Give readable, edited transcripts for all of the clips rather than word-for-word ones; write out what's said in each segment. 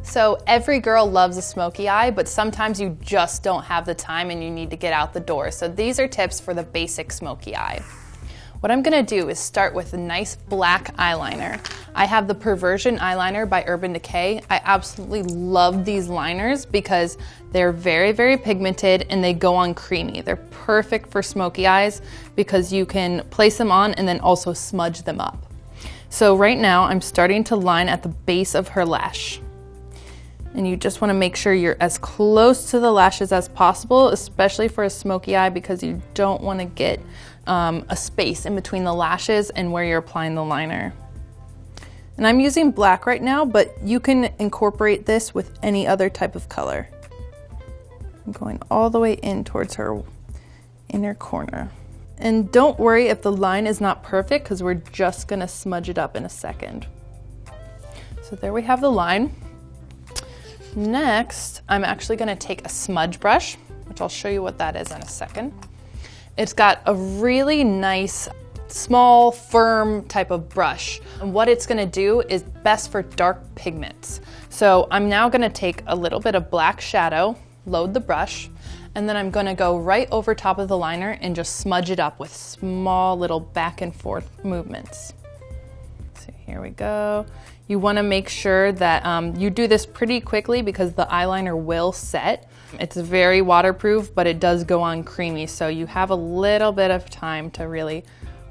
So every girl loves a smoky eye, but sometimes you just don't have the time and you need to get out the door. So these are tips for the basic smoky eye. What I'm gonna do is start with a nice black eyeliner. I have the Perversion eyeliner by Urban Decay. I absolutely love these liners because they're very, very pigmented and they go on creamy. They're perfect for smoky eyes because you can place them on and then also smudge them up. So right now I'm starting to line at the base of her lash. And you just want to make sure you're as close to the lashes as possible, especially for a smoky eye, because you don't want to get a space in between the lashes and where you're applying the liner. And I'm using black right now, but you can incorporate this with any other type of color. I'm going all the way in towards her inner corner. And don't worry if the line is not perfect, because we're just going to smudge it up in a second. So there we have the line. Next, I'm actually going to take a smudge brush, which I'll show you what that is in a second. It's got a really nice, small, firm type of brush. And what it's going to do is best for dark pigments. So I'm now going to take a little bit of black shadow, load the brush, and then I'm going to go right over top of the liner and just smudge it up with small little back and forth movements. So here we go. You want to make sure that you do this pretty quickly because the eyeliner will set. It's very waterproof, but it does go on creamy, so you have a little bit of time to really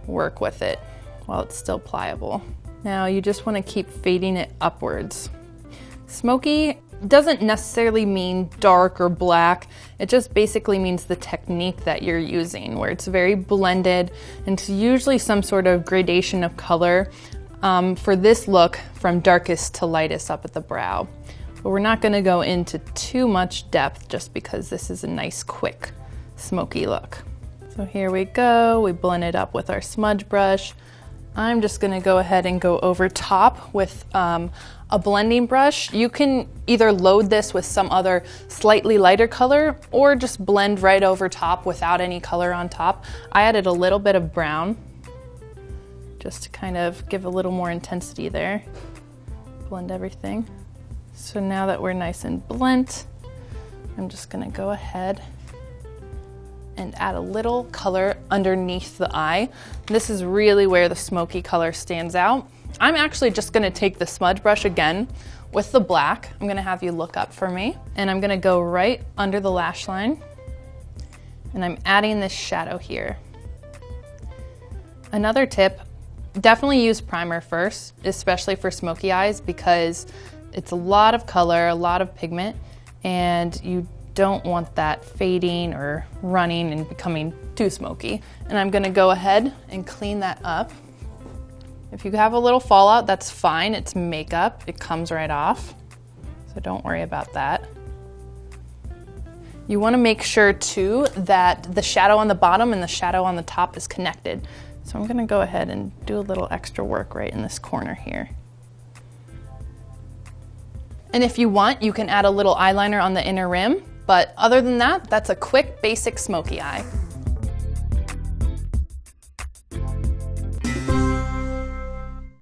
work with it while it's still pliable. Now you just want to keep fading it upwards. Smoky doesn't necessarily mean dark or black. It just basically means the technique that you're using, where it's very blended and it's usually some sort of gradation of color. For this look, from darkest to lightest up at the brow. But we're not gonna go into too much depth just because this is a nice, quick, smoky look. So here we go, we blend it up with our smudge brush. I'm just gonna go ahead and go over top with a blending brush. You can either load this with some other slightly lighter color or just blend right over top without any color on top. I added a little bit of brown, just to kind of give a little more intensity there. Blend everything. So now that we're nice and blent, I'm just gonna go ahead and add a little color underneath the eye. This is really where the smoky color stands out. I'm actually just gonna take the smudge brush again with the black. I'm gonna have you look up for me. And I'm gonna go right under the lash line. And I'm adding this shadow here. Another tip, definitely use primer first, especially for smoky eyes, because it's a lot of color, a lot of pigment, and you don't want that fading or running and becoming too smoky. And I'm gonna go ahead and clean that up. If you have a little fallout, that's fine. It's makeup, it comes right off. So don't worry about that. You wanna make sure too that the shadow on the bottom and the shadow on the top is connected. So I'm gonna go ahead and do a little extra work right in this corner here. And if you want, you can add a little eyeliner on the inner rim, but other than that, that's a quick, basic smoky eye.